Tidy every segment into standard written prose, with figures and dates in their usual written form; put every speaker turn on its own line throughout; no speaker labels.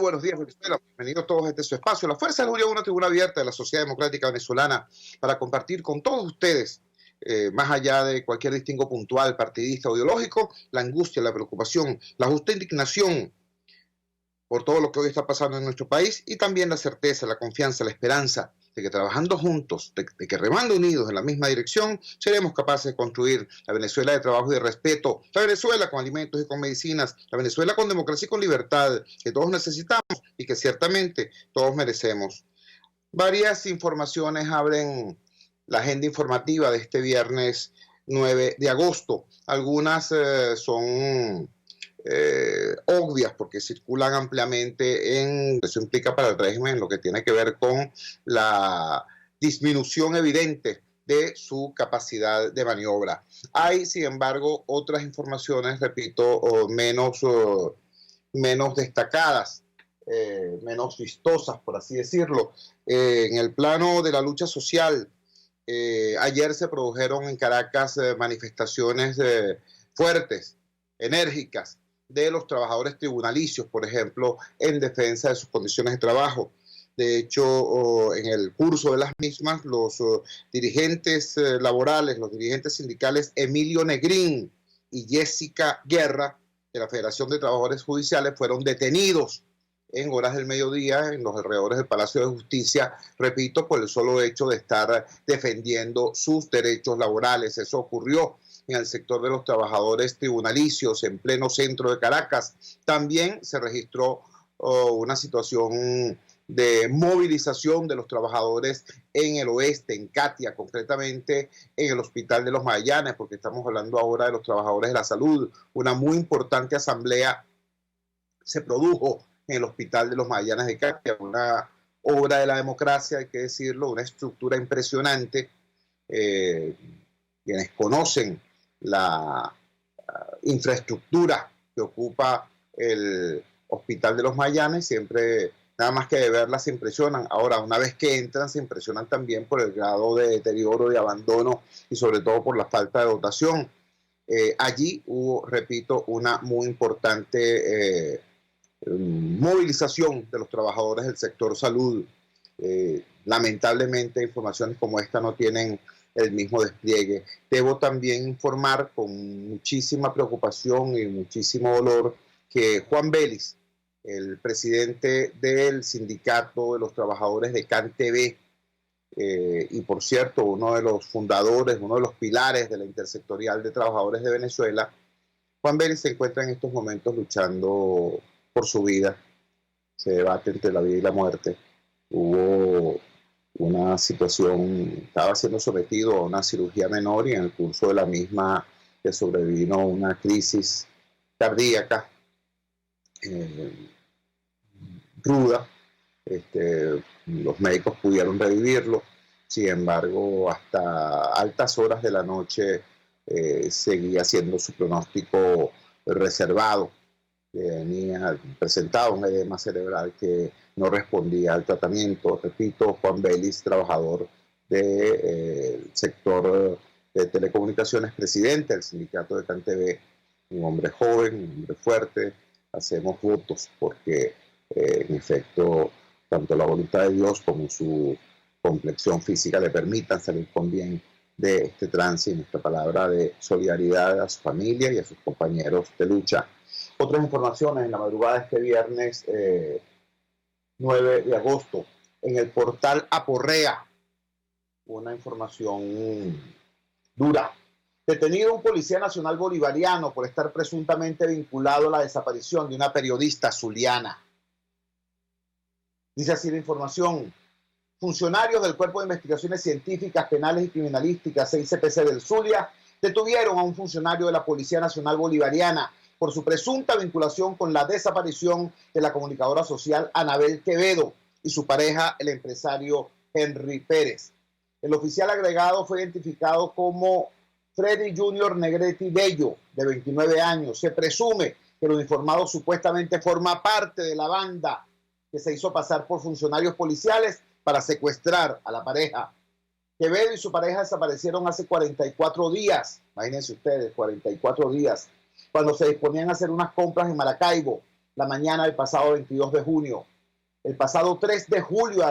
buenos días, Venezuela. Bienvenidos todos a este su espacio. La Fuerza del Julia, una tribuna abierta de la sociedad democrática venezolana para compartir con todos ustedes, más allá de cualquier distingo puntual, partidista o ideológico, la angustia, la preocupación, la justa indignación por todo lo que hoy está pasando en nuestro país y también la certeza, la confianza, la esperanza de que trabajando juntos, de que remando unidos en la misma dirección, seremos capaces de construir la Venezuela de trabajo y de respeto, la Venezuela con alimentos y con medicinas, la Venezuela con democracia y con libertad, que todos necesitamos y que ciertamente todos merecemos. Varias informaciones abren la agenda informativa de este viernes 9 de agosto. Algunas son obvias porque circulan ampliamente eso implica para el régimen lo que tiene que ver con la disminución evidente de su capacidad de maniobra. Hay, sin embargo, otras informaciones, repito, menos destacadas, menos vistosas, por así decirlo. En el plano de la lucha social, ayer se produjeron en Caracas manifestaciones fuertes, enérgicas, de los tribunalicios, por ejemplo, en defensa de sus condiciones de trabajo. De hecho, en el curso de las mismas, los dirigentes laborales, los dirigentes sindicales Emilio Negrín y Jessica Guerra, de la Federación de Trabajadores Judiciales, fueron detenidos en horas del mediodía en los alrededores del Palacio de Justicia, repito, por el solo hecho de estar defendiendo sus derechos laborales. Eso ocurrió en el sector de los trabajadores tribunalicios, en pleno centro de Caracas. También se registró una situación de movilización de los trabajadores en el oeste, en Catia, concretamente en el Hospital de los Magallanes, porque estamos hablando ahora de los trabajadores de la salud. Una muy importante asamblea se produjo en el Hospital de los Magallanes de Catia, una obra de la democracia, hay que decirlo, una estructura impresionante. Quienes conocen la infraestructura que ocupa el Hospital de los Magallanes, siempre, nada más que de verla, se impresionan. Ahora, una vez que entran, se impresionan también por el grado de deterioro, de abandono y sobre todo por la falta de dotación. Allí hubo, repito, una muy importante movilización de los trabajadores del sector salud. Lamentablemente, informaciones como esta no tienen el mismo despliegue. Debo también informar con muchísima preocupación y muchísimo dolor que Juan Vélez, el presidente del sindicato de los trabajadores de CanTV, y por cierto, uno de los fundadores, uno de los pilares de la Intersectorial de Trabajadores de Venezuela, Juan Vélez se encuentra en estos momentos luchando por su vida. Se debate entre la vida y la muerte. Hubo una situación, estaba siendo sometido a una cirugía menor y en el curso de la misma le sobrevino una crisis cardíaca ruda. Los médicos pudieron revivirlo, sin embargo, hasta altas horas de la noche seguía siendo su pronóstico reservado. Presentaba un edema cerebral que no respondía al tratamiento. Repito, Juan Vélez, trabajador del sector de telecomunicaciones, presidente del sindicato de CanTV, un hombre joven, un hombre fuerte. Hacemos votos porque, en efecto, tanto la voluntad de Dios como su complexión física le permitan salir con bien de este trance, y nuestra palabra de solidaridad a su familia y a sus compañeros de lucha. Otras informaciones en la madrugada de este viernes 9 de agosto. En el portal Aporrea, una información dura. Detenido un policía nacional bolivariano por estar presuntamente vinculado a la desaparición de una periodista zuliana. Dice así la información. Funcionarios del Cuerpo de Investigaciones Científicas, Penales y Criminalísticas, CICPC del Zulia, detuvieron a un funcionario de la Policía Nacional Bolivariana por su presunta vinculación con la desaparición de la comunicadora social Anabel Quevedo y su pareja, el empresario Henry Pérez. El oficial agregado fue identificado como Freddy Junior Negrete Bello, de 29 años. Se presume que el uniformado supuestamente forma parte de la banda que se hizo pasar por funcionarios policiales para secuestrar a la pareja. Quevedo y su pareja desaparecieron hace 44 días. Imagínense ustedes, 44 días. Cuando se disponían a hacer unas compras en Maracaibo. la mañana del pasado 22 de junio. El pasado 3 de julio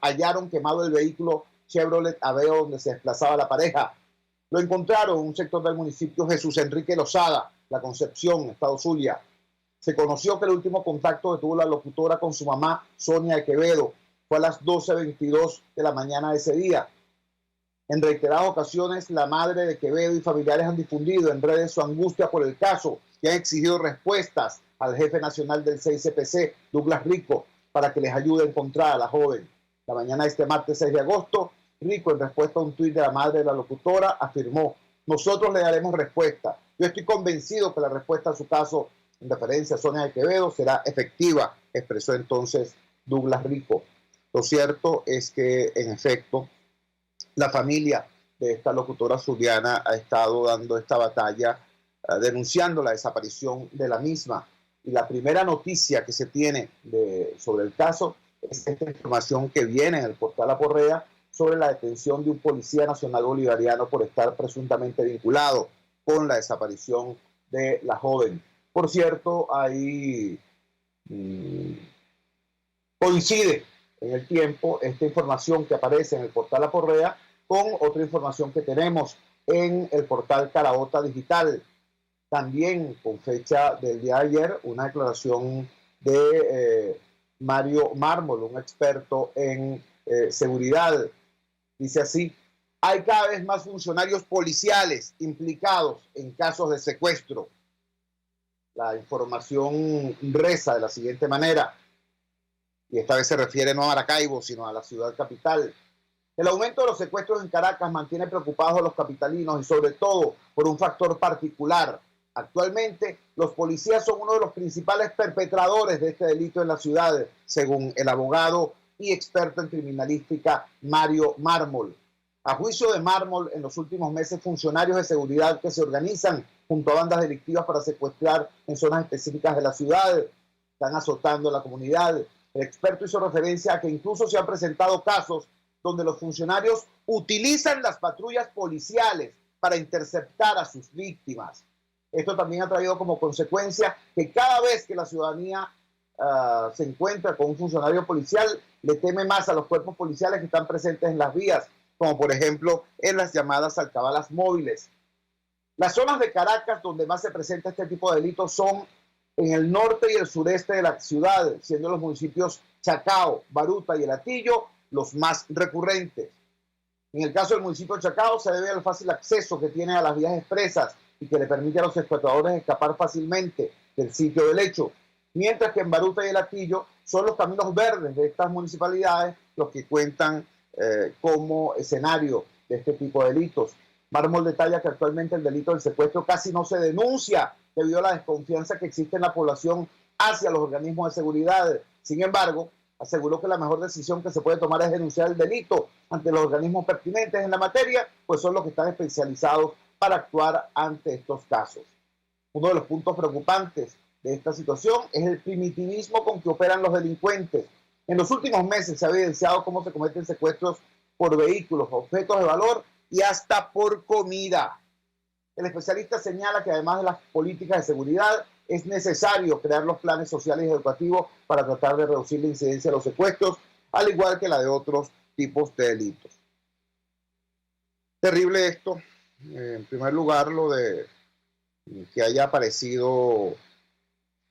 hallaron quemado el vehículo Chevrolet Aveo donde se desplazaba la pareja. Lo encontraron en un sector del municipio Jesús Enrique Lozada, La Concepción, estado Zulia. Se conoció que el último contacto que tuvo la locutora con su mamá, Sonia de Quevedo, fue a las 12:22 de la mañana de ese día. En reiteradas ocasiones, la madre de Quevedo y familiares han difundido en redes su angustia por el caso y han exigido respuestas al jefe nacional del CICPC, Douglas Rico, para que les ayude a encontrar a la joven. La mañana de este martes 6 de agosto, Rico, en respuesta a un tuit de la madre de la locutora, afirmó: nosotros le daremos respuesta. Yo estoy convencido que la respuesta a su caso, en referencia a Sonia de Quevedo, será efectiva, expresó entonces Douglas Rico. Lo cierto es que, en efecto, la familia de esta locutora zuliana ha estado dando esta batalla, denunciando la desaparición de la misma. Y la primera noticia que se tiene sobre el caso es esta información que viene en el portal Aporrea sobre la detención de un policía nacional bolivariano por estar presuntamente vinculado con la desaparición de la joven. Por cierto, ahí coincide en el tiempo esta información que aparece en el portal Aporrea con otra información que tenemos en el portal Caraota Digital. También con fecha del día de ayer, una declaración de Mario Mármol, un experto en seguridad. Dice así: hay cada vez más funcionarios policiales implicados en casos de secuestro. La información reza de la siguiente manera, y esta vez se refiere no a Maracaibo, sino a la ciudad capital. El aumento de los secuestros en Caracas mantiene preocupados a los capitalinos y sobre todo por un factor particular. Actualmente, los policías son uno de los principales perpetradores de este delito en la ciudad, según el abogado y experto en criminalística Mario Mármol. A juicio de Mármol, en los últimos meses, funcionarios de seguridad que se organizan junto a bandas delictivas para secuestrar en zonas específicas de la ciudad están azotando a la comunidad. El experto hizo referencia a que incluso se han presentado casos donde los funcionarios utilizan las patrullas policiales para interceptar a sus víctimas. Esto también ha traído como consecuencia que cada vez que la ciudadanía se encuentra con un funcionario policial, le teme más a los cuerpos policiales que están presentes en las vías, como por ejemplo en las llamadas alcabalas móviles. Las zonas de Caracas donde más se presenta este tipo de delitos son en el norte y el sureste de la ciudad, siendo los municipios Chacao, Baruta y El Hatillo los más recurrentes. En el caso del municipio de Chacao se debe al fácil acceso que tiene a las vías expresas y que le permite a los secuestradores escapar fácilmente del sitio del hecho, mientras que en Baruta y El Hatillo son los caminos verdes de estas municipalidades los que cuentan como escenario de este tipo de delitos. Mármol detalla que actualmente el delito del secuestro casi no se denuncia debido a la desconfianza que existe en la población hacia los organismos de seguridad. Sin embargo, aseguró que la mejor decisión que se puede tomar es denunciar el delito ante los organismos pertinentes en la materia, pues son los que están especializados para actuar ante estos casos. Uno de los puntos preocupantes de esta situación es el primitivismo con que operan los delincuentes. En los últimos meses se ha evidenciado cómo se cometen secuestros por vehículos, objetos de valor y hasta por comida. El especialista señala que además de las políticas de seguridad, es necesario crear los planes sociales y educativos para tratar de reducir la incidencia de los secuestros, al igual que la de otros tipos de delitos. Terrible esto. En primer lugar, lo de que haya aparecido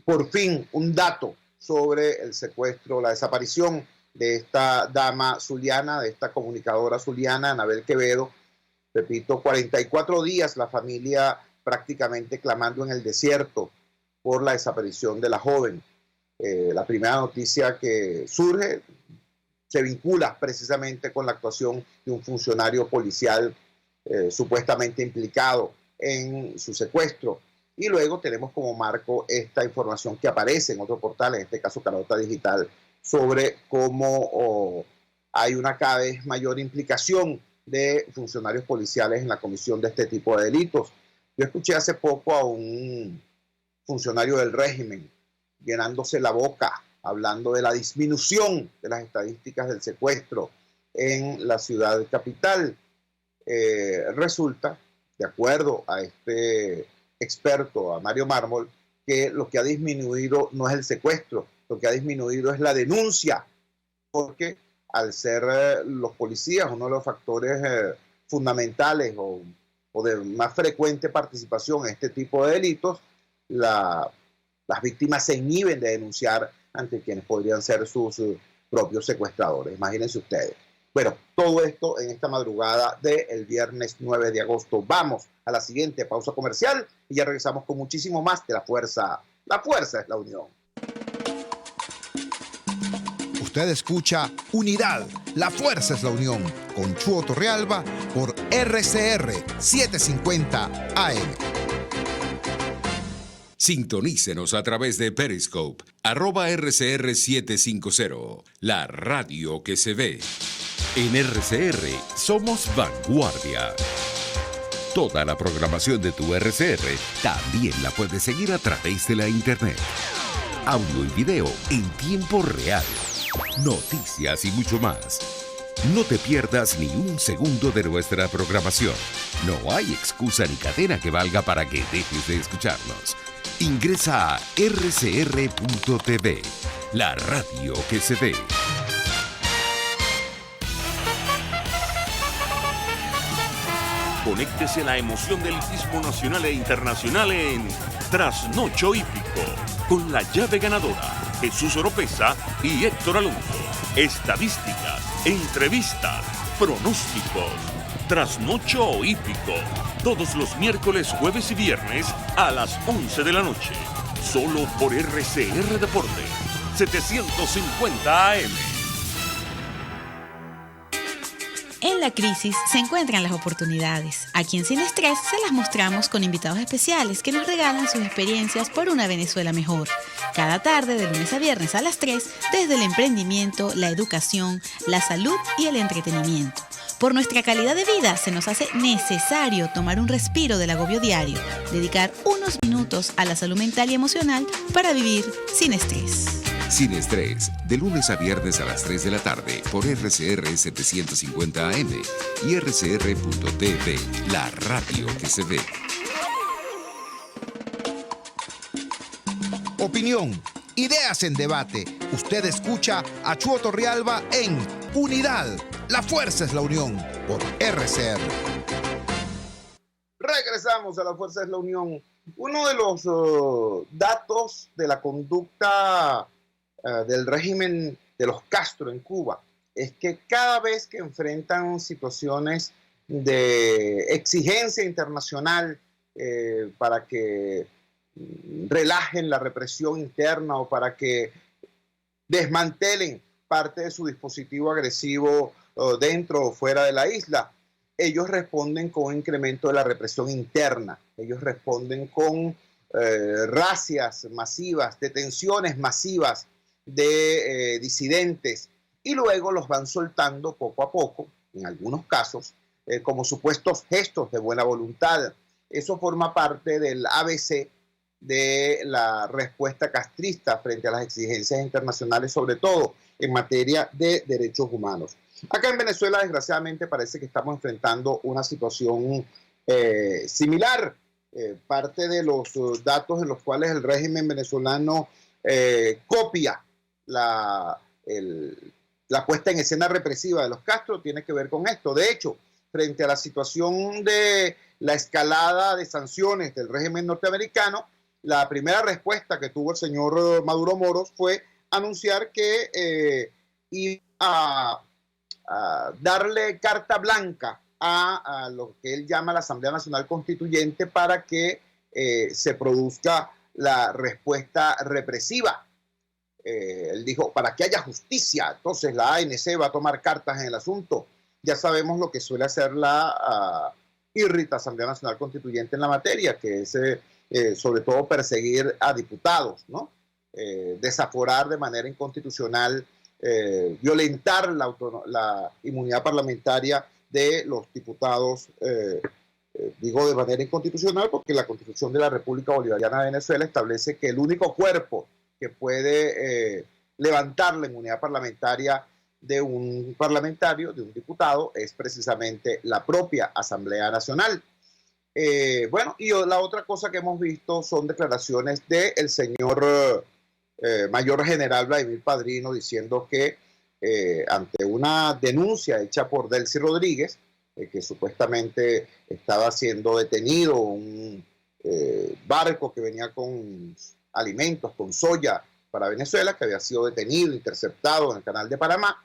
por fin un dato sobre el secuestro, la desaparición de esta dama zuliana, de esta comunicadora zuliana, Anabel Quevedo. Repito, 44 días la familia prácticamente clamando en el desierto por la desaparición de la joven. La primera noticia que surge se vincula precisamente con la actuación de un funcionario policial supuestamente implicado en su secuestro. Y luego tenemos como marco esta información que aparece en otro portal, en este caso Caraota Digital, sobre cómo hay una cada vez mayor implicación de funcionarios policiales en la comisión de este tipo de delitos. Yo escuché hace poco a un funcionario del régimen llenándose la boca, hablando de la disminución de las estadísticas del secuestro en la ciudad capital. Resulta, de acuerdo a este experto, a Mario Mármol, que lo que ha disminuido no es el secuestro, lo que ha disminuido es la denuncia, porque al ser los policías uno de los factores fundamentales o de más frecuente participación en este tipo de delitos, las víctimas se inhiben de denunciar ante quienes podrían ser sus propios secuestradores. Imagínense ustedes. Bueno, todo esto en esta madrugada del viernes 9 de agosto. Vamos a la siguiente pausa comercial y ya regresamos con muchísimo más de La Fuerza. La Fuerza es la Unión.
Usted escucha Unidad, La Fuerza es la Unión, con Chuo Torrealba por RCR 750 AM.
Sintonícenos a través de Periscope, @RCR750, la radio que se ve. En RCR somos vanguardia. Toda la programación de tu RCR también la puedes seguir a través de la internet. Audio y video en tiempo real. Noticias y mucho más. No te pierdas ni un segundo de nuestra programación. No hay excusa ni cadena que valga para que dejes de escucharnos. Ingresa a rcr.tv, la radio que se ve.
Conéctese a la emoción del hippismo nacional e internacional en Trasnocho Hípico, con la llave ganadora, Jesús Oropesa y Héctor Alonso. Estadísticas, entrevistas, pronósticos. Trasnocho Hípico, todos los miércoles, jueves y viernes a las 11 de la noche. Solo por RCR Deporte, 750 AM.
En la crisis se encuentran las oportunidades. Aquí en Sin Estrés se las mostramos con invitados especiales que nos regalan sus experiencias por una Venezuela mejor. Cada tarde, de lunes a viernes a las 3, desde el emprendimiento, la educación, la salud y el entretenimiento. Por nuestra calidad de vida se nos hace necesario tomar un respiro del agobio diario, dedicar unos minutos a la salud mental y emocional para vivir sin estrés.
Sin Estrés, de lunes a viernes a las 3 de la tarde por RCR 750 AM y RCR.tv, la radio que se ve.
Opinión, ideas en debate. Usted escucha a Chuo Torrealba en Unidad, La Fuerza es la Unión, por RCR.
Regresamos a La Fuerza es la Unión. Uno de los datos de la conducta del régimen de los Castro en Cuba es que cada vez que enfrentan situaciones de exigencia internacional para que relajen la represión interna o para que desmantelen parte de su dispositivo agresivo dentro o fuera de la isla, ellos responden con un incremento de la represión interna. Ellos responden con racias masivas, detenciones masivas de disidentes, y luego los van soltando poco a poco, en algunos casos, como supuestos gestos de buena voluntad. Eso forma parte del ABC de la respuesta castrista frente a las exigencias internacionales, sobre todo en materia de derechos humanos. Acá en Venezuela, desgraciadamente, parece que estamos enfrentando una situación similar. Parte de los datos en los cuales el régimen venezolano copia la puesta en escena represiva de los Castro tiene que ver con esto. De hecho, frente a la situación de la escalada de sanciones del régimen norteamericano, la primera respuesta que tuvo el señor Maduro Moros fue anunciar que iba a darle carta blanca a lo que él llama la Asamblea Nacional Constituyente para que se produzca la respuesta represiva. Él dijo, para que haya justicia, entonces la ANC va a tomar cartas en el asunto. Ya sabemos lo que suele hacer la irrita Asamblea Nacional Constituyente en la materia, que es sobre todo perseguir a diputados, ¿no? Desaforar de manera inconstitucional, violentar la inmunidad parlamentaria de los diputados, digo de manera inconstitucional porque la Constitución de la República Bolivariana de Venezuela establece que el único cuerpo que puede levantar la inmunidad parlamentaria de un parlamentario, de un diputado, es precisamente la propia Asamblea Nacional. Bueno, y la otra cosa que hemos visto son declaraciones del señor Mayor General Vladimir Padrino diciendo que ante una denuncia hecha por Delcy Rodríguez, que supuestamente estaba siendo detenido un barco que venía con alimentos, con soya para Venezuela, que había sido detenido, interceptado en el canal de Panamá,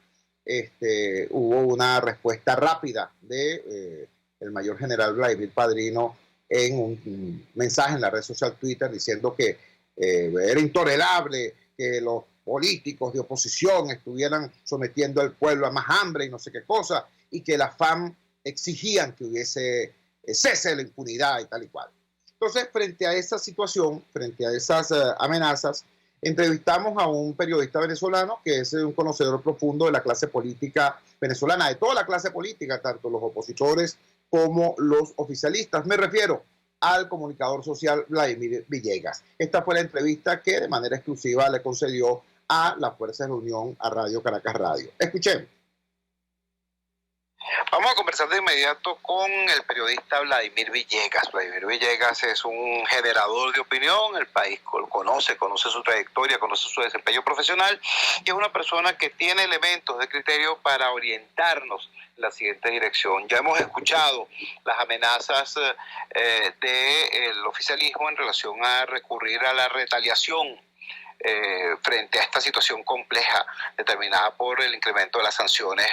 hubo una respuesta rápida de el Mayor General Vladimir Padrino en un mensaje en la red social Twitter diciendo que era intolerable que los políticos de oposición estuvieran sometiendo al pueblo a más hambre y no sé qué cosa, y que la FAM exigían que hubiese cese de la impunidad y tal y cual. Entonces, frente a esa situación, frente a esas amenazas, entrevistamos a un periodista venezolano que es un conocedor profundo de la clase política venezolana, de toda la clase política, tanto los opositores como los oficialistas. Me refiero al comunicador social Vladimir Villegas. Esta fue la entrevista que de manera exclusiva le concedió a la Fuerza de la Unión, a Radio Caracas Radio. Escuchemos.
Vamos a conversar de inmediato con el periodista Vladimir Villegas. Vladimir Villegas es un generador de opinión, el país conoce su trayectoria, conoce su desempeño profesional y es una persona que tiene elementos de criterio para orientarnos en la siguiente dirección. Ya hemos escuchado las amenazas del oficialismo en relación a recurrir a la retaliación frente a esta situación compleja determinada por el incremento de las sanciones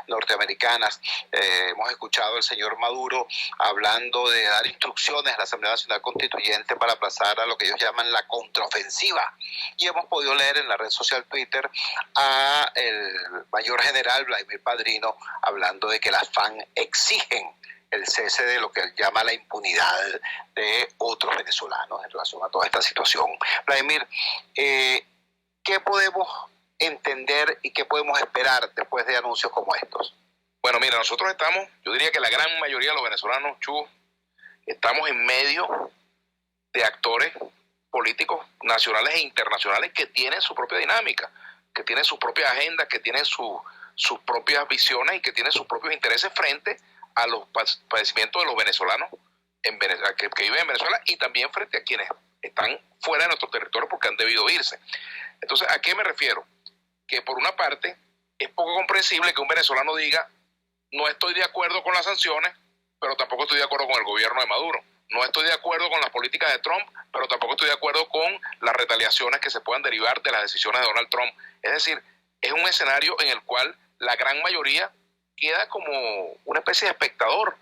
norteamericanas. Hemos escuchado al señor Maduro hablando de dar instrucciones a la Asamblea Nacional Constituyente para aplazar a lo que ellos llaman la contraofensiva. Y hemos podido leer en la red social Twitter a el Mayor General Vladimir Padrino hablando de que las FAN exigen el cese de lo que él llama la impunidad de otros venezolanos en relación a toda esta situación. Vladimir, ¿qué podemos entender y qué podemos esperar después de anuncios como estos?
Bueno, mira, nosotros estamos, yo diría que la gran mayoría de los venezolanos, estamos en medio de actores políticos nacionales e internacionales que tienen su propia dinámica, que tienen sus propias agendas, que tienen sus propias visiones y que tienen sus propios intereses frente a los padecimientos de los venezolanos que viven en Venezuela y también frente a quienes están fuera de nuestro territorio porque han debido irse. Entonces, ¿a qué me refiero? Que por una parte es poco comprensible que un venezolano diga no estoy de acuerdo con las sanciones, pero tampoco estoy de acuerdo con el gobierno de Maduro. No estoy de acuerdo con las políticas de Trump, pero tampoco estoy de acuerdo con las retaliaciones que se puedan derivar de las decisiones de Donald Trump. Es decir, es un escenario en el cual la gran mayoría queda como una especie de espectador,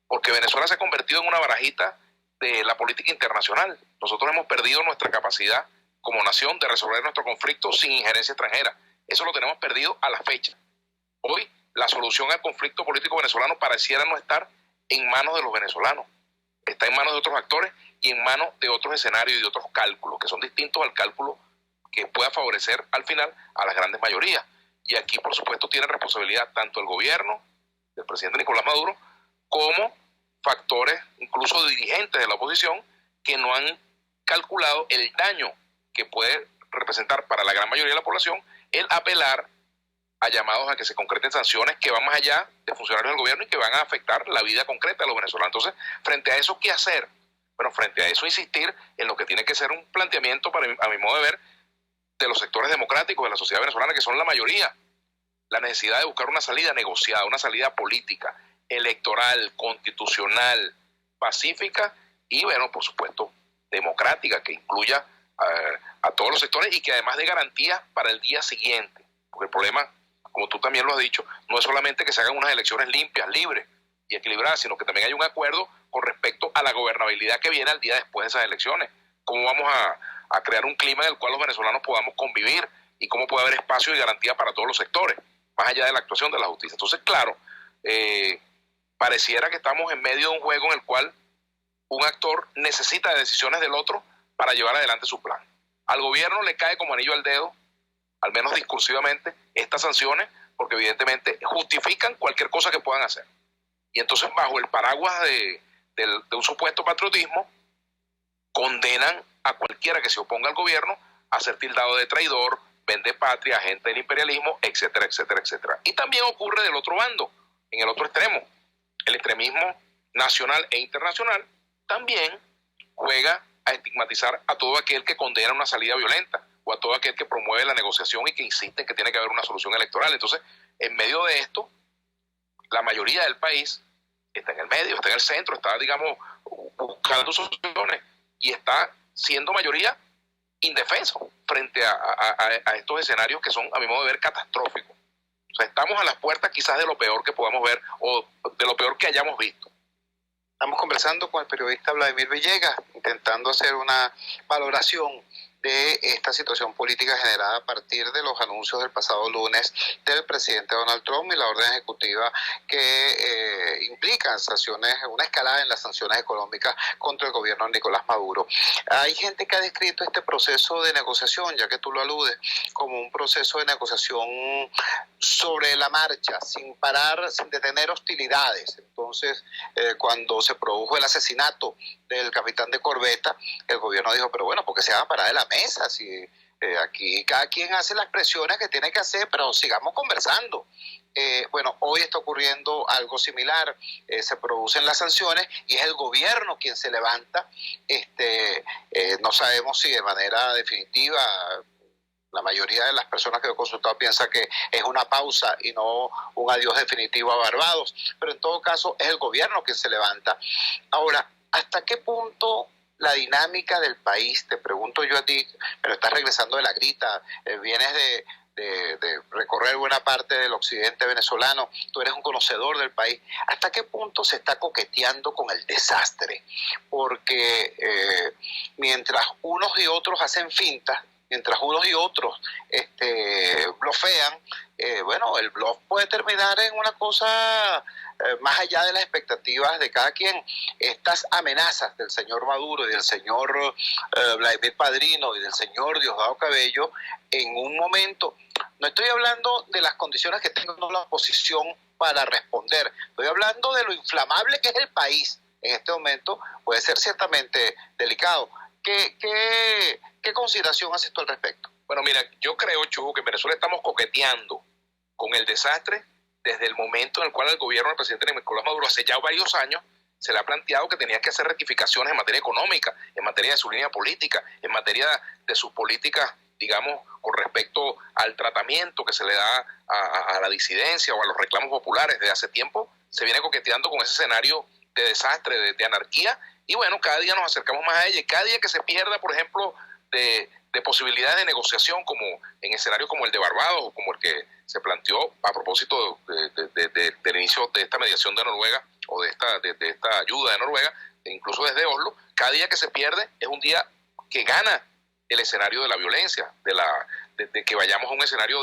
porque Venezuela se ha convertido en una barajita de la política internacional. Nosotros hemos perdido nuestra capacidad como nación de resolver nuestro conflicto sin injerencia extranjera. Eso lo tenemos perdido a la fecha. Hoy la solución al conflicto político venezolano pareciera no estar en manos de los venezolanos. Está en manos de otros actores y en manos de otros escenarios y de otros cálculos, que son distintos al cálculo que pueda favorecer al final a las grandes mayorías. Y aquí, por supuesto, tiene responsabilidad tanto el gobierno del presidente Nicolás Maduro como factores, incluso dirigentes de la oposición, que no han calculado el daño que puede representar para la gran mayoría de la población el apelar a llamados a que se concreten sanciones que van más allá de funcionarios del gobierno y que van a afectar la vida concreta de los venezolanos. Entonces, frente a eso, ¿qué hacer? Bueno, frente a eso, insistir en lo que tiene que ser un planteamiento, a mi modo de ver, de los sectores democráticos de la sociedad venezolana, que son la mayoría. La necesidad de buscar una salida negociada, una salida política, electoral, constitucional, pacífica y, bueno, por supuesto, democrática, que incluya a todos los sectores y que además dé garantías para el día siguiente. Porque el problema, como tú también lo has dicho, no es solamente que se hagan unas elecciones limpias, libres y equilibradas, sino que también hay un acuerdo con respecto a la gobernabilidad que viene al día después de esas elecciones. Cómo vamos a crear un clima en el cual los venezolanos podamos convivir y cómo puede haber espacio y garantía para todos los sectores, más allá de la actuación de la justicia. Entonces, claro, pareciera que estamos en medio de un juego en el cual un actor necesita de decisiones del otro para llevar adelante su plan. Al gobierno le cae como anillo al dedo, al menos discursivamente, estas sanciones, porque evidentemente justifican cualquier cosa que puedan hacer. Y entonces, bajo el paraguas de un supuesto patriotismo, condenan a cualquiera que se oponga al gobierno a ser tildado de traidor, vendepatria, agente del imperialismo, etcétera, etcétera, etcétera. Y también ocurre del otro bando, en el otro extremo, el extremismo nacional e internacional, también juega a estigmatizar a todo aquel que condena una salida violenta o a todo aquel que promueve la negociación y que insiste en que tiene que haber una solución electoral. Entonces, en medio de esto, la mayoría del país está en el medio, está en el centro, está, digamos, buscando soluciones y está siendo mayoría indefenso frente a estos escenarios que son, a mi modo de ver, catastróficos. O sea, estamos a las puertas quizás de lo peor que podamos ver o de lo peor que hayamos visto.
Estamos conversando con el periodista Vladimir Villegas, intentando hacer una valoración de esta situación política generada a partir de los anuncios del pasado lunes del presidente Donald Trump y la orden ejecutiva que implican sanciones, una escalada en las sanciones económicas contra el gobierno de Nicolás Maduro. Hay gente que ha descrito este proceso de negociación, ya que tú lo aludes, como un proceso de negociación sobre la marcha, sin parar, sin detener hostilidades. Entonces, cuando se produjo el asesinato del capitán de corbeta, el gobierno dijo, pero bueno, porque se van a parar de la mesa, si aquí cada quien hace las presiones que tiene que hacer, pero sigamos conversando. Bueno, hoy está ocurriendo algo similar, se producen las sanciones y es el gobierno quien se levanta. No sabemos si de manera definitiva, la mayoría de las personas que he consultado piensa que es una pausa y no un adiós definitivo a Barbados, pero en todo caso es el gobierno quien se levanta. Ahora, ¿hasta qué punto la dinámica del país, te pregunto yo a ti, pero estás regresando de la grita, vienes de recorrer buena parte del occidente venezolano, tú eres un conocedor del país, ¿hasta qué punto se está coqueteando con el desastre? Porque mientras unos y otros hacen fintas, mientras unos y otros blofean, bueno, el bluff puede terminar en una cosa más allá de las expectativas de cada quien. Estas amenazas del señor Maduro y del señor Vladimir Padrino y del señor Diosdado Cabello, en un momento, no estoy hablando de las condiciones que tenga la oposición para responder, estoy hablando de lo inflamable que es el país en este momento, puede ser ciertamente delicado. ¿Qué consideración haces tú al respecto?
Bueno, mira, yo creo, Chugo, que en Venezuela estamos coqueteando con el desastre desde el momento en el cual el gobierno del presidente Nicolás Maduro hace ya varios años se le ha planteado que tenía que hacer rectificaciones en materia económica, en materia de su línea política, en materia de sus políticas, digamos, con respecto al tratamiento que se le da a la disidencia o a los reclamos populares. Desde hace tiempo se viene coqueteando con ese escenario de desastre, de anarquía, y bueno, cada día nos acercamos más a ella, y cada día que se pierda, por ejemplo, de posibilidades de negociación, como en escenarios como el de Barbados, o como el que se planteó a propósito del inicio de esta mediación de Noruega, o de esta ayuda de Noruega, e incluso desde Oslo, cada día que se pierde es un día que gana el escenario de la violencia, de que vayamos a un escenario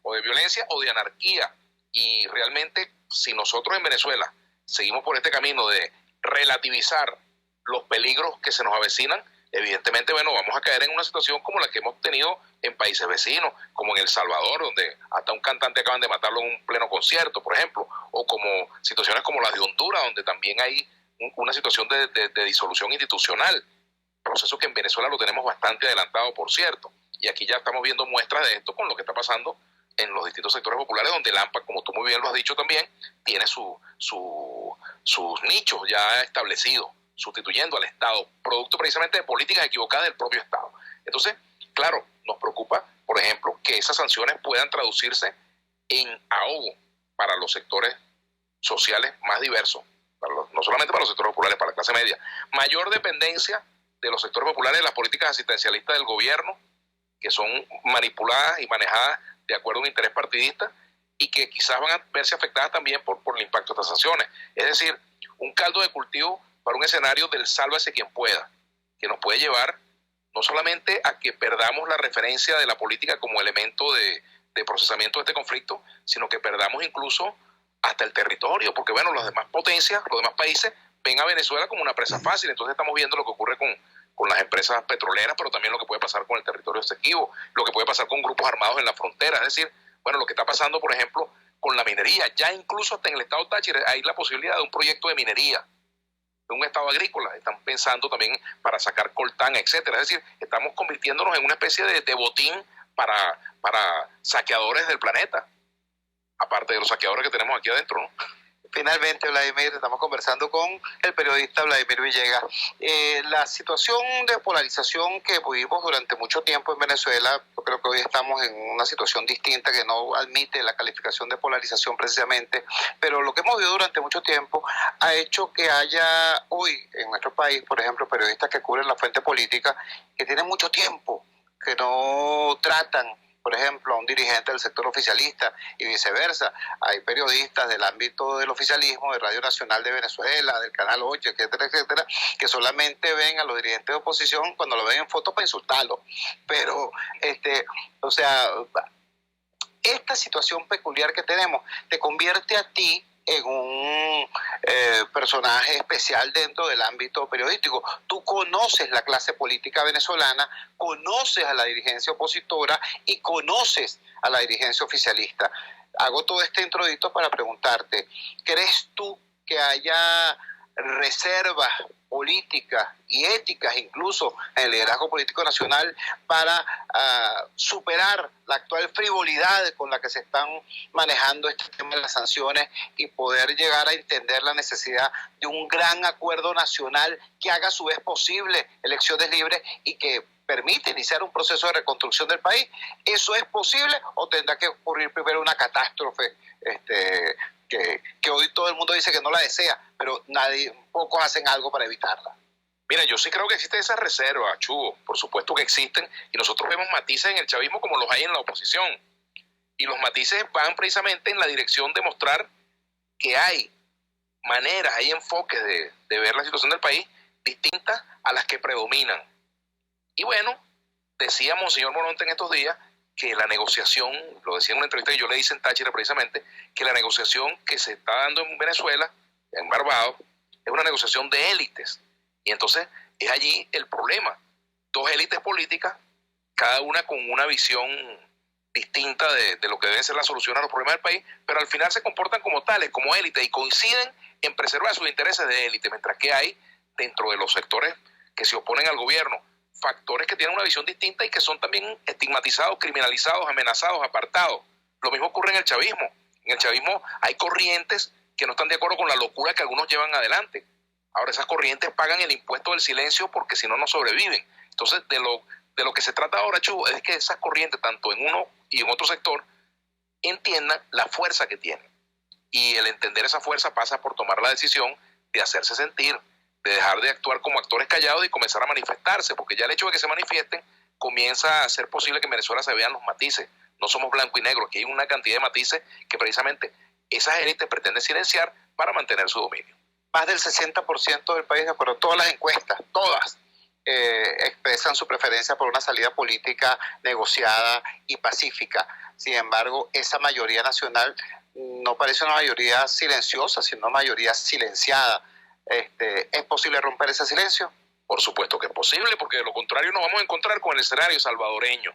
o de violencia o de anarquía. Y realmente, si nosotros en Venezuela seguimos por este camino de relativizar los peligros que se nos avecinan, evidentemente, bueno, vamos a caer en una situación como la que hemos tenido en países vecinos, como en El Salvador, donde hasta un cantante acaban de matarlo en un pleno concierto, por ejemplo, o como situaciones como las de Honduras, donde también hay una situación de disolución institucional, proceso que en Venezuela lo tenemos bastante adelantado, por cierto, y aquí ya estamos viendo muestras de esto con lo que está pasando en los distintos sectores populares, donde el AMPA, como tú muy bien lo has dicho también, tiene sus nichos ya establecidos, sustituyendo al Estado, producto precisamente de políticas equivocadas del propio Estado. Entonces, claro, nos preocupa, por ejemplo, que esas sanciones puedan traducirse en ahogo para los sectores sociales más diversos, no solamente para los sectores populares, para la clase media, mayor dependencia de los sectores populares de las políticas asistencialistas del gobierno, que son manipuladas y manejadas de acuerdo a un interés partidista, y que quizás van a verse afectadas también por el impacto de estas sanciones. Es decir, un caldo de cultivo para un escenario del sálvese quien pueda, que nos puede llevar no solamente a que perdamos la referencia de la política como elemento de procesamiento de este conflicto, sino que perdamos incluso hasta el territorio, porque bueno, las demás potencias, los demás países ven a Venezuela como una presa fácil. Entonces estamos viendo lo que ocurre con las empresas petroleras, pero también lo que puede pasar con el territorio exequivo, lo que puede pasar con grupos armados en la frontera. Es decir, bueno, lo que está pasando, por ejemplo, con la minería, ya incluso hasta en el estado Táchira hay la posibilidad de un proyecto de minería, de un estado agrícola. Están pensando también para sacar coltán, etcétera. Es decir, estamos convirtiéndonos en una especie de botín para saqueadores del planeta, aparte de los saqueadores que tenemos aquí adentro, ¿no?
Finalmente, Vladimir, estamos conversando con el periodista Vladimir Villegas. La situación de polarización que vivimos durante mucho tiempo en Venezuela, yo creo que hoy estamos en una situación distinta que no admite la calificación de polarización precisamente, pero lo que hemos vivido durante mucho tiempo ha hecho que haya hoy en nuestro país, por ejemplo, periodistas que cubren la fuente política, que tienen mucho tiempo, que no tratan, por ejemplo, a un dirigente del sector oficialista y viceversa. Hay periodistas del ámbito del oficialismo, de Radio Nacional de Venezuela, del Canal 8, etcétera, etcétera, que solamente ven a los dirigentes de oposición cuando lo ven en fotos para insultarlo. Pero, esta situación peculiar que tenemos te convierte a ti en un personaje especial dentro del ámbito periodístico. Tú conoces la clase política venezolana, conoces a la dirigencia opositora y conoces a la dirigencia oficialista. Hago todo este introducto para preguntarte, ¿crees tú que haya reservas políticas y éticas incluso en el liderazgo político nacional para superar la actual frivolidad con la que se están manejando este tema de las sanciones y poder llegar a entender la necesidad de un gran acuerdo nacional que haga a su vez posible elecciones libres y que permite iniciar un proceso de reconstrucción del país? ¿Eso es posible o tendrá que ocurrir primero una catástrofe que hoy todo el mundo dice que no la desea, pero pocos hacen algo para evitarla?
Mira, yo sí creo que existe esa reserva, Chugo. Por supuesto que existen, y nosotros vemos matices en el chavismo como los hay en la oposición. Y los matices van precisamente en la dirección de mostrar que hay maneras, hay enfoques de ver la situación del país distintas a las que predominan. Y bueno, decía Monseñor Moronte en estos días que la negociación, lo decía en una entrevista que yo le hice en Táchira precisamente, que la negociación que se está dando en Venezuela, en Barbados, es una negociación de élites. Y entonces es allí el problema. Dos élites políticas, cada una con una visión distinta de lo que debe ser la solución a los problemas del país, pero al final se comportan como tales, como élites, y coinciden en preservar sus intereses de élite, mientras que hay dentro de los sectores que se oponen al gobierno factores que tienen una visión distinta y que son también estigmatizados, criminalizados, amenazados, apartados. Lo mismo ocurre en el chavismo. En el chavismo hay corrientes que no están de acuerdo con la locura que algunos llevan adelante. Ahora esas corrientes pagan el impuesto del silencio porque si no, no sobreviven. Entonces, de lo que se trata ahora, Chugo, es que esas corrientes, tanto en uno y en otro sector, entiendan la fuerza que tienen. Y el entender esa fuerza pasa por tomar la decisión de hacerse sentir, de dejar de actuar como actores callados y comenzar a manifestarse, porque ya el hecho de que se manifiesten comienza a ser posible que en Venezuela se vean los matices. No somos blanco y negro, aquí hay una cantidad de matices que precisamente esas élites pretenden silenciar para mantener su dominio.
Más del 60% del país, de acuerdo a todas las encuestas, todas, expresan su preferencia por una salida política negociada y pacífica. Sin embargo, esa mayoría nacional no parece una mayoría silenciosa, sino una mayoría silenciada. ¿Es posible romper ese silencio?
Por supuesto que es posible, porque de lo contrario nos vamos a encontrar con el escenario salvadoreño.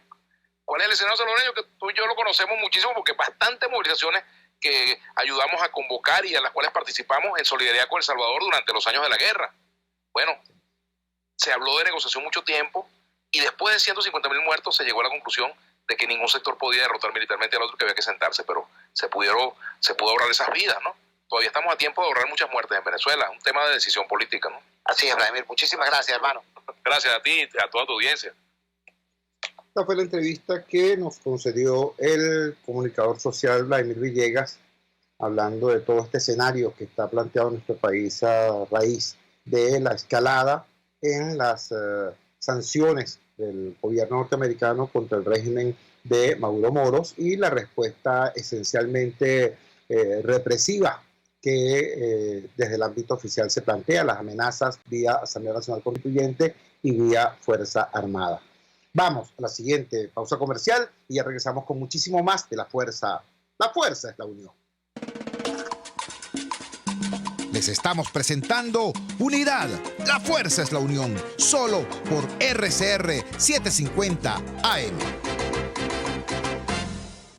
¿Cuál es el escenario salvadoreño? Que tú y yo lo conocemos muchísimo, porque bastantes movilizaciones que ayudamos a convocar y a las cuales participamos en solidaridad con El Salvador durante los años de la guerra. Bueno, se habló de negociación mucho tiempo y después de 150.000 muertos se llegó a la conclusión de que ningún sector podía derrotar militarmente al otro, que había que sentarse, pero se pudo ahorrar esas vidas, ¿no? Todavía estamos a tiempo de ahorrar muchas muertes en Venezuela, un tema de decisión política, ¿no?
Así es, Vladimir. Muchísimas gracias, hermano.
Gracias a ti y a toda tu audiencia.
Esta fue la entrevista que nos concedió el comunicador social Vladimir Villegas, hablando de todo este escenario que está planteado en nuestro país a raíz de la escalada en las sanciones del gobierno norteamericano contra el régimen de Maduro Moros y la respuesta esencialmente represiva que desde el ámbito oficial se plantea, las amenazas vía Asamblea Nacional Constituyente y vía Fuerza Armada. Vamos a la siguiente pausa comercial y ya regresamos con muchísimo más de La Fuerza. La fuerza es la unión.
Les estamos presentando Unidad. La fuerza es la unión. Solo por RCR 750 AM.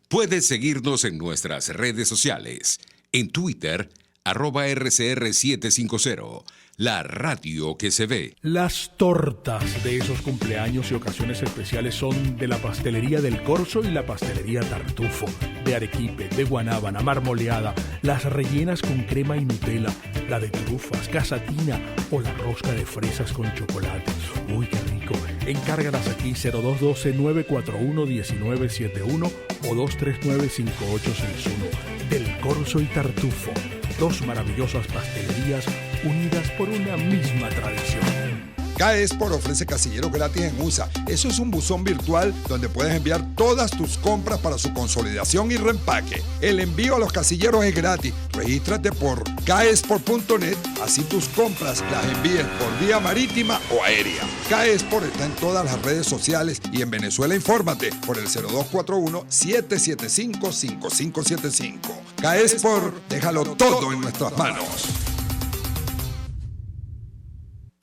Puedes seguirnos en nuestras redes sociales. En Twitter, @RCR750. la radio que se ve.
Las tortas de esos cumpleaños y ocasiones especiales son de la Pastelería del Corso y la Pastelería Tartufo, de arequipe, de guanábana, marmoleada, las rellenas con crema y Nutella, la de trufas, casatina o la rosca de fresas con chocolate. ¡Uy, qué rico! Encárgalas aquí 0212-941-1971 o 239-5861. Del Corso y Tartufo, dos maravillosas pastelerías unidas por una misma tradición.
Caespor ofrece casilleros gratis en USA. Eso es un buzón virtual donde puedes enviar todas tus compras para su consolidación y reempaque. El envío a los casilleros es gratis. Regístrate por caespor.net, así tus compras las envíes por vía marítima o aérea. Caespor está en todas las redes sociales y en Venezuela infórmate por el 0241-775-5575. Caespor, déjalo todo en nuestras manos.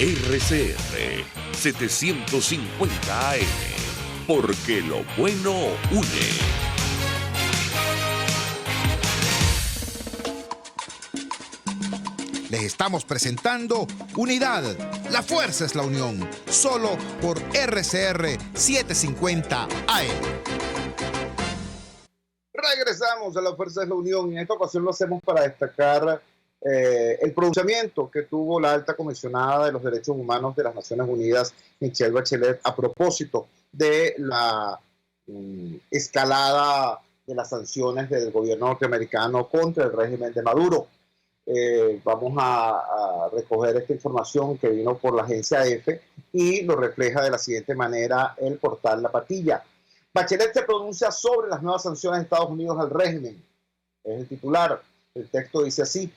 RCR 750 AM, porque lo bueno une.
Les estamos presentando Unidad. La fuerza es la unión. Solo por RCR 750 AM.
Regresamos a La Fuerza de la Unión y en esta ocasión lo hacemos para destacar el pronunciamiento que tuvo la alta comisionada de los derechos humanos de las Naciones Unidas, Michelle Bachelet, a propósito de la escalada de las sanciones del gobierno norteamericano contra el régimen de Maduro. Vamos a recoger esta información que vino por la agencia EFE y lo refleja de la siguiente manera el portal La Patilla. Bachelet se pronuncia sobre las nuevas sanciones de Estados Unidos al régimen. Es el titular. El texto dice así.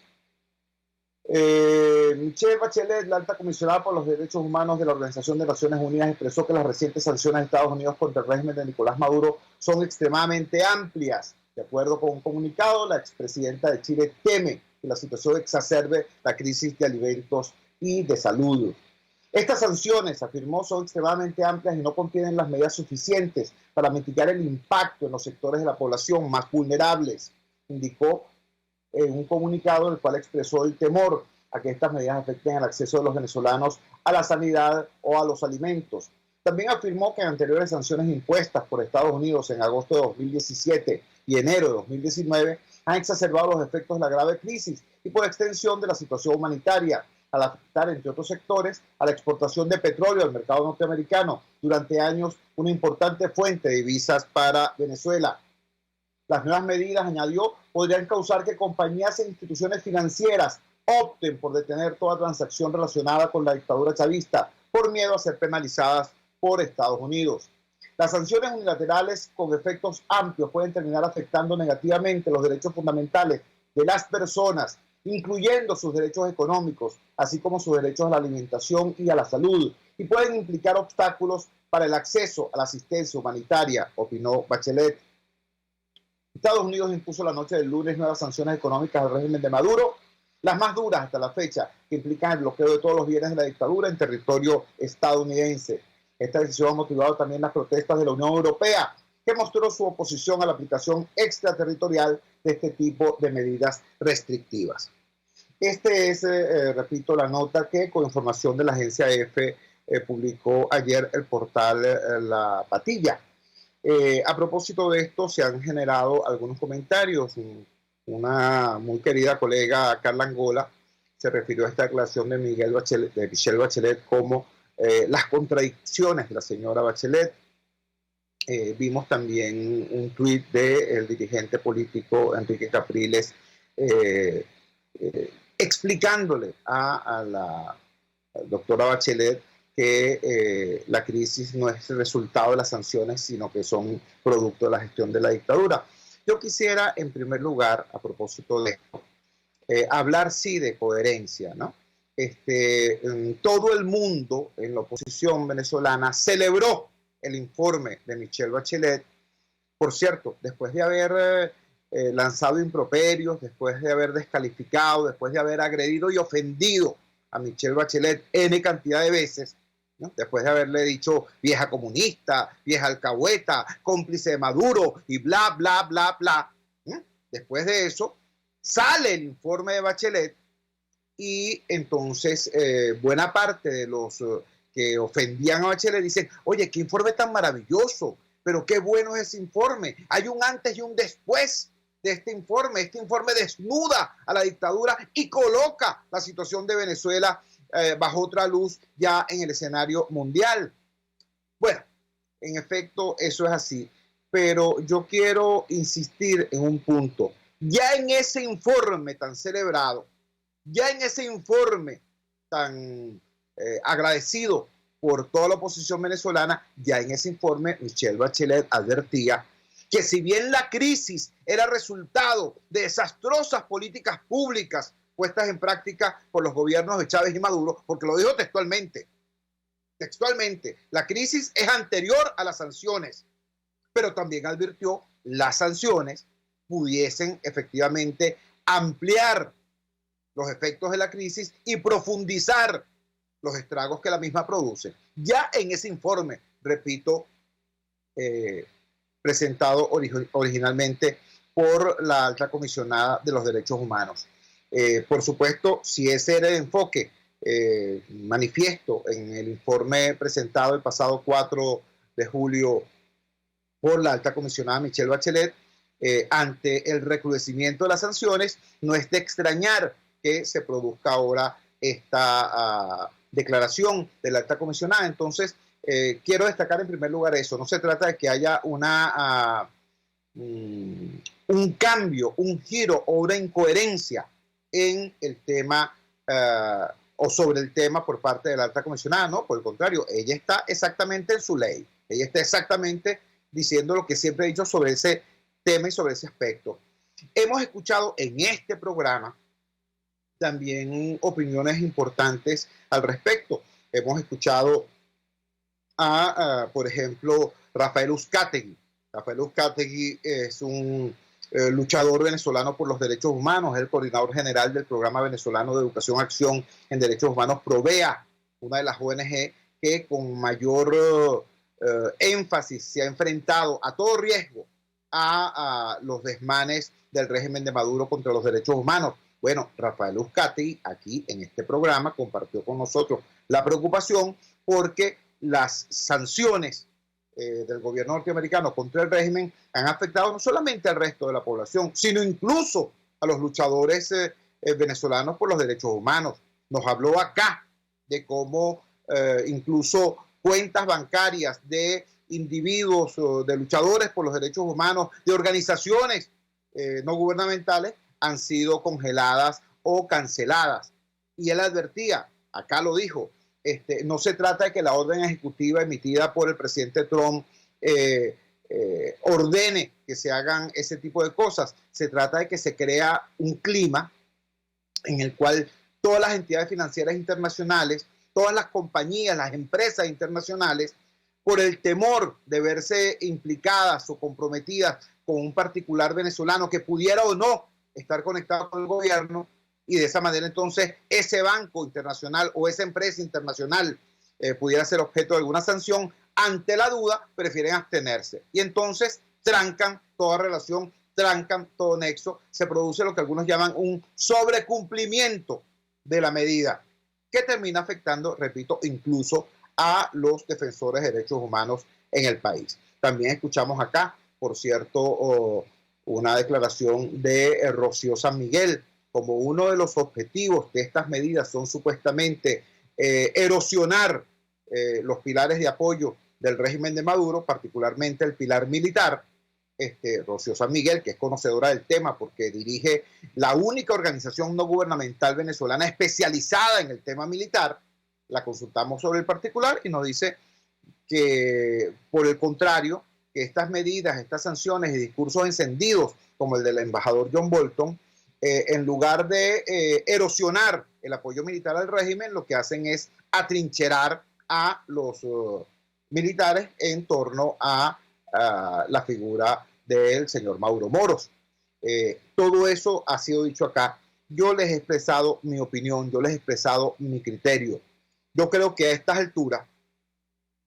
Michelle Bachelet, la alta comisionada por los derechos humanos de la Organización de Naciones Unidas, expresó que las recientes sanciones de Estados Unidos contra el régimen de Nicolás Maduro son extremadamente amplias. De acuerdo con un comunicado, la expresidenta de Chile teme que la situación exacerbe la crisis de alimentos y de salud. Estas sanciones, afirmó, son extremadamente amplias y no contienen las medidas suficientes para mitigar el impacto en los sectores de la población más vulnerables, indicó en un comunicado en el cual expresó el temor a que estas medidas afecten el acceso de los venezolanos a la sanidad o a los alimentos. También afirmó que anteriores sanciones impuestas por Estados Unidos en agosto de 2017 y enero de 2019 han exacerbado los efectos de la grave crisis y por extensión de la situación humanitaria, al afectar, entre otros sectores, a la exportación de petróleo al mercado norteamericano, durante años una importante fuente de divisas para Venezuela. Las nuevas medidas, añadió, podrían causar que compañías e instituciones financieras opten por detener toda transacción relacionada con la dictadura chavista por miedo a ser penalizadas por Estados Unidos. Las sanciones unilaterales con efectos amplios pueden terminar afectando negativamente los derechos fundamentales de las personas, incluyendo sus derechos económicos, así como sus derechos a la alimentación y a la salud, y pueden implicar obstáculos para el acceso a la asistencia humanitaria, opinó Bachelet. Estados Unidos impuso la noche del lunes nuevas sanciones económicas al régimen de Maduro, las más duras hasta la fecha, que implican el bloqueo de todos los bienes de la dictadura en territorio estadounidense. Esta decisión ha motivado también las protestas de la Unión Europea, que mostró su oposición a la aplicación extraterritorial de este tipo de medidas restrictivas. Este es, repito, la nota que con información de la agencia EFE publicó ayer el portal La Patilla. A propósito de esto, se han generado algunos comentarios. Una muy querida colega, Carla Angola, se refirió a esta declaración de Michelle Bachelet como las contradicciones de la señora Bachelet. Vimos también un tuit del dirigente político Enrique Capriles explicándole a la doctora Bachelet que la crisis no es el resultado de las sanciones, sino que son producto de la gestión de la dictadura. Yo quisiera, en primer lugar, a propósito de esto, hablar sí de coherencia, ¿no? Todo el mundo en la oposición venezolana celebró el informe de Michelle Bachelet, por cierto, después de haber lanzado improperios, después de haber descalificado, después de haber agredido y ofendido a Michelle Bachelet N cantidad de veces, ¿no? Después de haberle dicho vieja comunista, vieja alcahueta, cómplice de Maduro y bla, bla, bla, bla. Después de eso, sale el informe de Bachelet y entonces buena parte de los que ofendían a Bachelet dicen, oye, qué informe tan maravilloso, pero qué bueno es ese informe, hay un antes y un después de este informe desnuda a la dictadura y coloca la situación de Venezuela bajo otra luz ya en el escenario mundial. Bueno, en efecto, eso es así, pero yo quiero insistir en un punto. Ya en ese informe tan celebrado, ya en ese informe tan agradecido por toda la oposición venezolana, ya en ese informe Michelle Bachelet advertía que si bien la crisis era resultado de desastrosas políticas públicas puestas en práctica por los gobiernos de Chávez y Maduro, porque lo dijo textualmente, la crisis es anterior a las sanciones, pero también advirtió las sanciones pudiesen efectivamente ampliar los efectos de la crisis y profundizar los estragos que la misma produce. Ya en ese informe, repito, presentado originalmente por la alta comisionada de los derechos humanos. Por supuesto, si ese era el enfoque manifiesto en el informe presentado el pasado 4 de julio por la alta comisionada Michelle Bachelet, ante el recrudecimiento de las sanciones, no es de extrañar que se produzca ahora esta declaración de la alta comisionada. Entonces, quiero destacar en primer lugar eso. No se trata de que haya un cambio, un giro o una incoherencia en el tema o sobre el tema por parte de la alta comisionada. No, por el contrario, ella está exactamente en su ley. Ella está exactamente diciendo lo que siempre he dicho sobre ese tema y sobre ese aspecto. Hemos escuchado en este programa también opiniones importantes al respecto. Hemos escuchado por ejemplo, Rafael Uzcategui. Rafael Uzcategui es un luchador venezolano por los derechos humanos, es el coordinador general del Programa Venezolano de Educación Acción en Derechos Humanos, PROVEA, una de las ONG que con mayor énfasis se ha enfrentado a todo riesgo a los desmanes del régimen de Maduro contra los derechos humanos. Bueno, Rafael Uzcategui aquí en este programa compartió con nosotros la preocupación porque las sanciones del gobierno norteamericano contra el régimen han afectado no solamente al resto de la población, sino incluso a los luchadores venezolanos por los derechos humanos. Nos habló acá de cómo incluso cuentas bancarias de individuos, de luchadores por los derechos humanos, de organizaciones no gubernamentales, han sido congeladas o canceladas. Y él advertía, acá lo dijo, no se trata de que la orden ejecutiva emitida por el presidente Trump ordene que se hagan ese tipo de cosas. Se trata de que se crea un clima en el cual todas las entidades financieras internacionales, todas las compañías, las empresas internacionales, por el temor de verse implicadas o comprometidas con un particular venezolano que pudiera o no estar conectado con el gobierno, y de esa manera entonces ese banco internacional o esa empresa internacional pudiera ser objeto de alguna sanción, ante la duda prefieren abstenerse. Y entonces trancan toda relación, trancan todo nexo, se produce lo que algunos llaman un sobrecumplimiento de la medida, que termina afectando, repito, incluso a los defensores de derechos humanos en el país. También escuchamos acá, por cierto, una declaración de Rocío San Miguel, como uno de los objetivos de estas medidas son supuestamente erosionar los pilares de apoyo del régimen de Maduro, particularmente el pilar militar. Rocío San Miguel, que es conocedora del tema porque dirige la única organización no gubernamental venezolana especializada en el tema militar, la consultamos sobre el particular y nos dice que, por el contrario, que estas medidas, estas sanciones y discursos encendidos, como el del embajador John Bolton, en lugar de erosionar el apoyo militar al régimen, lo que hacen es atrincherar a los militares en torno a la figura del señor Mauro Moros. Todo eso ha sido dicho acá. Yo les he expresado mi opinión, yo les he expresado mi criterio. Yo creo que a estas alturas,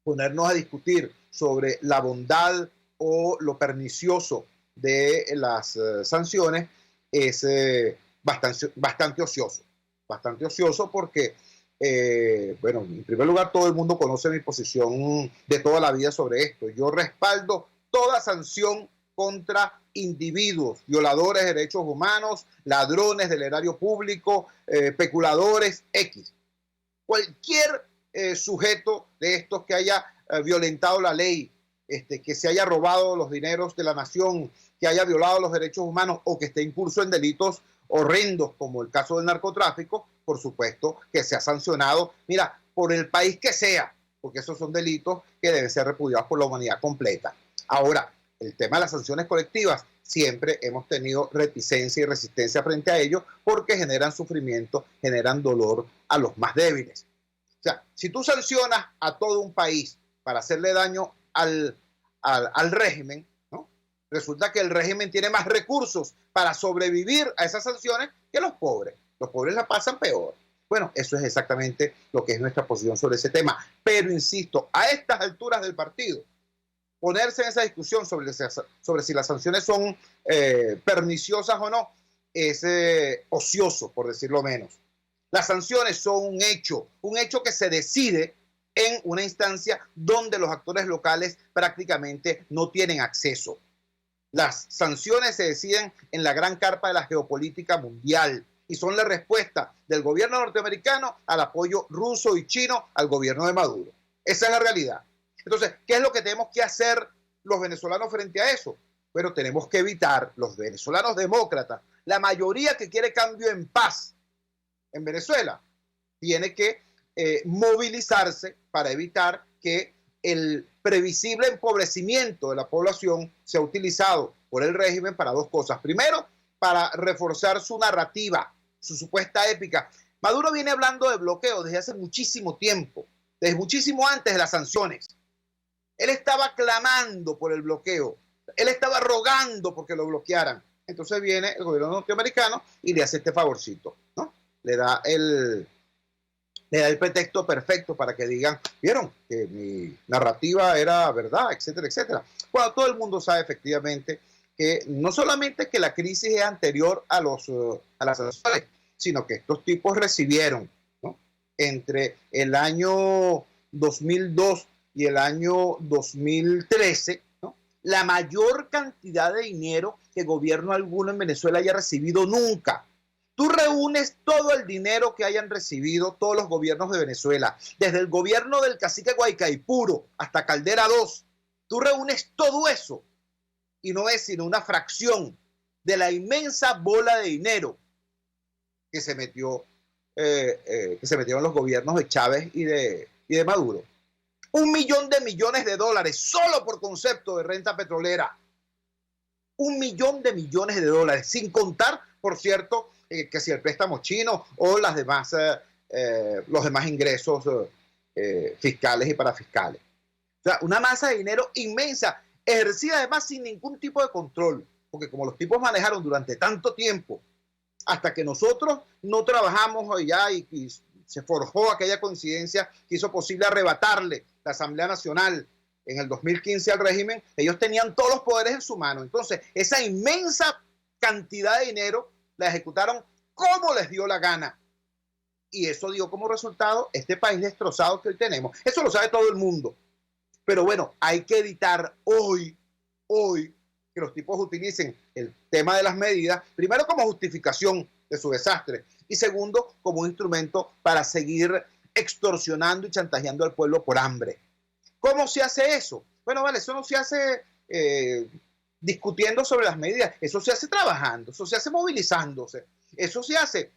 ponernos a discutir sobre la bondad o lo pernicioso de las sanciones es bastante ocioso. bastante ocioso porque, bueno, en primer lugar, todo el mundo conoce mi posición de toda la vida sobre esto. Yo respaldo toda sanción contra individuos, violadores de derechos humanos, ladrones del erario público, especuladores, X. Cualquier sujeto de estos que haya violentado la ley, que se haya robado los dineros de la nación, que haya violado los derechos humanos o que esté incurso en delitos horrendos como el caso del narcotráfico, por supuesto que sea sancionado, mira, por el país que sea, porque esos son delitos que deben ser repudiados por la humanidad completa. Ahora, el tema de las sanciones colectivas, siempre hemos tenido reticencia y resistencia frente a ello porque generan sufrimiento, generan dolor a los más débiles. O sea, si tú sancionas a todo un país para hacerle daño al régimen, ¿no? Resulta que el régimen tiene más recursos para sobrevivir a esas sanciones que los pobres. Los pobres la pasan peor. Bueno, eso es exactamente lo que es nuestra posición sobre ese tema. Pero insisto, a estas alturas del partido, ponerse en esa discusión sobre si las sanciones son perniciosas o no es ocioso, por decirlo menos. Las sanciones son un hecho que se decide en una instancia donde los actores locales prácticamente no tienen acceso. Las sanciones se deciden en la gran carpa de la geopolítica mundial y son la respuesta del gobierno norteamericano al apoyo ruso y chino al gobierno de Maduro. Esa es la realidad. Entonces, ¿qué es lo que tenemos que hacer los venezolanos frente a eso? Bueno, tenemos que evitar, los venezolanos demócratas, la mayoría que quiere cambio en paz en Venezuela, tiene que movilizarse para evitar que el previsible empobrecimiento de la población sea utilizado por el régimen para dos cosas. Primero, para reforzar su narrativa, su supuesta épica. Maduro viene hablando de bloqueo desde hace muchísimo tiempo, desde muchísimo antes de las sanciones. Él estaba clamando por el bloqueo, él estaba rogando porque lo bloquearan. Entonces viene el gobierno norteamericano y le hace este favorcito, ¿no? Le da el pretexto perfecto para que digan, vieron que mi narrativa era verdad, etcétera, etcétera. Cuando todo el mundo sabe efectivamente que no solamente que la crisis es anterior a las sanciones, sino que estos tipos recibieron, ¿no?, entre el año 2002 y el año 2013, ¿no?, la mayor cantidad de dinero que gobierno alguno en Venezuela haya recibido nunca. Tú reúnes todo el dinero que hayan recibido todos los gobiernos de Venezuela, desde el gobierno del cacique Guaycaipuro hasta Caldera II. Tú reúnes todo eso y no es sino una fracción de la inmensa bola de dinero que se metió, en los gobiernos de Chávez y de Maduro. 1 millón de millones de dólares solo por concepto de renta petrolera. 1 millón de millones de dólares, sin contar, por cierto, que si el préstamo chino o los demás ingresos fiscales y parafiscales. O sea, una masa de dinero inmensa, ejercida además sin ningún tipo de control, porque como los tipos manejaron durante tanto tiempo, hasta que nosotros no trabajamos allá y se forjó aquella coincidencia que hizo posible arrebatarle la Asamblea Nacional en el 2015 al régimen, ellos tenían todos los poderes en su mano. Entonces, esa inmensa cantidad de dinero la ejecutaron como les dio la gana. Y eso dio como resultado este país destrozado que hoy tenemos. Eso lo sabe todo el mundo. Pero bueno, hay que evitar hoy que los tipos utilicen el tema de las medidas, primero como justificación de su desastre y segundo como un instrumento para seguir extorsionando y chantajeando al pueblo por hambre. ¿Cómo se hace eso? Bueno, vale, eso no se hace discutiendo sobre las medidas, eso se hace trabajando, eso se hace movilizándose, eso se hace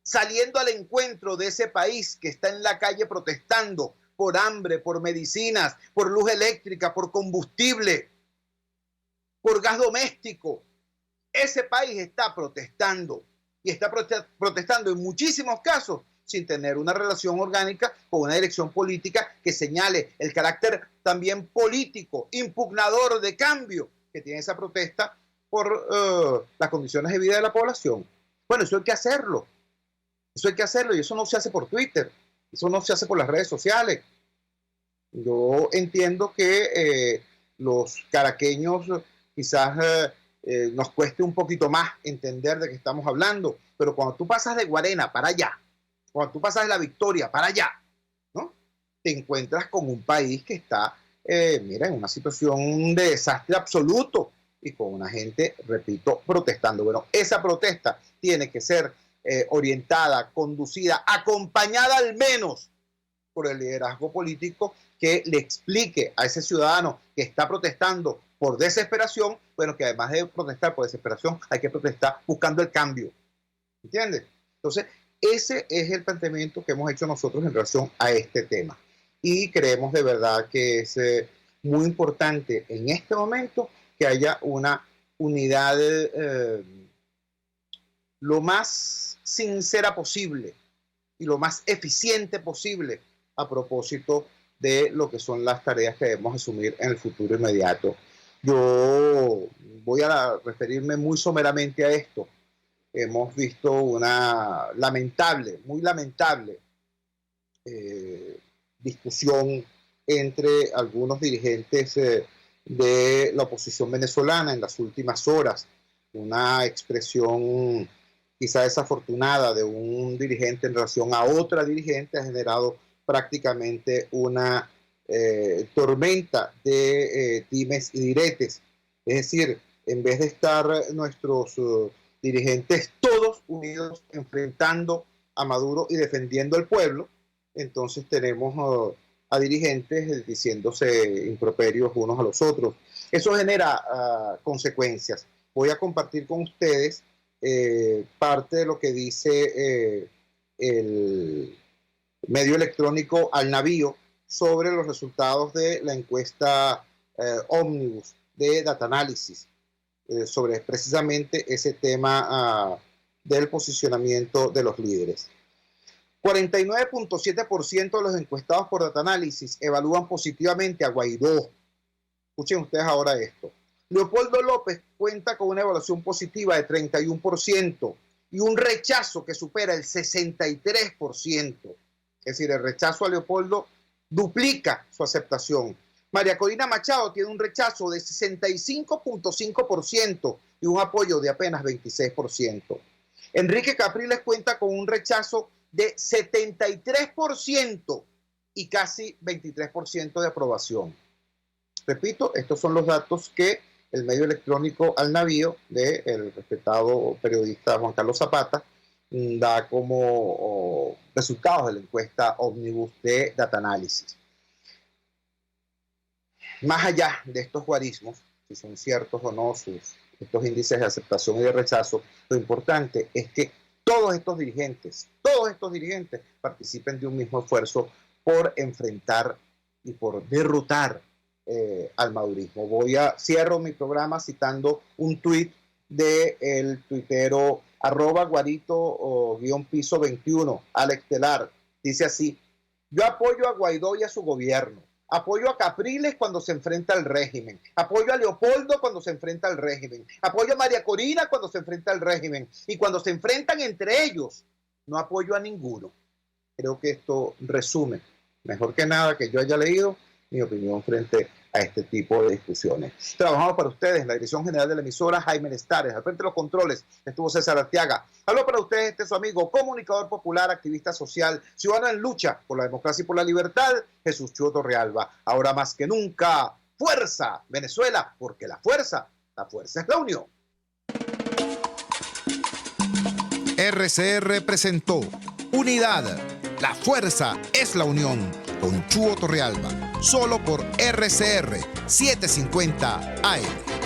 saliendo al encuentro de ese país que está en la calle protestando por hambre, por medicinas, por luz eléctrica, por combustible, por gas doméstico. Ese país está protestando y está protestando en muchísimos casos sin tener una relación orgánica con una dirección política que señale el carácter también político, impugnador de cambio que tiene esa protesta por las condiciones de vida de la población. Bueno, eso hay que hacerlo. Eso hay que hacerlo y eso no se hace por Twitter. Eso no se hace por las redes sociales. Yo entiendo que los caraqueños quizás nos cueste un poquito más entender de qué estamos hablando, pero cuando tú pasas de Guarena para allá, cuando tú pasas de La Victoria para allá, ¿no? Te encuentras con un país que está, en una situación de desastre absoluto y con una gente, repito, protestando. Bueno, esa protesta tiene que ser orientada, conducida, acompañada al menos por el liderazgo político que le explique a ese ciudadano que está protestando por desesperación, bueno, que además de protestar por desesperación, hay que protestar buscando el cambio. ¿Entiendes? Entonces, ese es el planteamiento que hemos hecho nosotros en relación a este tema. Y creemos de verdad que es muy importante en este momento que haya una unidad lo más sincera posible y lo más eficiente posible a propósito de lo que son las tareas que debemos asumir en el futuro inmediato. Yo voy a referirme muy someramente a esto. Hemos visto una lamentable, muy lamentable discusión entre algunos dirigentes de la oposición venezolana en las últimas horas. Una expresión quizá desafortunada de un dirigente en relación a otra dirigente ha generado prácticamente una tormenta de dimes y diretes. Es decir, en vez de estar nuestros dirigentes todos unidos enfrentando a Maduro y defendiendo al pueblo, entonces tenemos a dirigentes diciéndose improperios unos a los otros. Eso genera consecuencias. Voy a compartir con ustedes parte de lo que dice el medio electrónico Al Navío sobre los resultados de la encuesta Omnibus de Data Analysis, sobre precisamente ese tema del posicionamiento de los líderes. 49.7% de los encuestados por Data Analysis evalúan positivamente a Guaidó. Escuchen ustedes ahora esto. Leopoldo López cuenta con una evaluación positiva de 31% y un rechazo que supera el 63%. Es decir, el rechazo a Leopoldo duplica su aceptación. María Corina Machado tiene un rechazo de 65.5% y un apoyo de apenas 26%. Enrique Capriles cuenta con un rechazo de 73% y casi 23% de aprobación. Repito, estos son los datos que el medio electrónico Al Navío del respetado periodista Juan Carlos Zapata da como resultados de la encuesta Omnibus de Data Analysis. Más allá de estos guarismos, si son ciertos o no estos índices de aceptación y de rechazo, lo importante es que todos estos dirigentes participen de un mismo esfuerzo por enfrentar y por derrotar al madurismo. Cierro mi programa citando un tuit del tuitero @guarito_21, Alex Telar. Dice así: yo apoyo a Guaidó y a su gobierno. Apoyo a Capriles cuando se enfrenta al régimen. Apoyo a Leopoldo cuando se enfrenta al régimen. Apoyo a María Corina cuando se enfrenta al régimen. Y cuando se enfrentan entre ellos, no apoyo a ninguno. Creo que esto resume, mejor que nada que yo haya leído, mi opinión frente a este tipo de discusiones. Trabajamos para ustedes en la dirección general de la emisora, Jaime Lestares. Al frente de los controles estuvo César Arteaga. Habló para ustedes su amigo, comunicador popular, activista social, ciudadano en lucha por la democracia y por la libertad, Jesús Chúo Torrealba. Ahora más que nunca, fuerza, Venezuela, porque la fuerza es la unión.
RCR presentó Unidad, la fuerza es la unión, con Chúo Torrealba, solo por RCR 750 AM.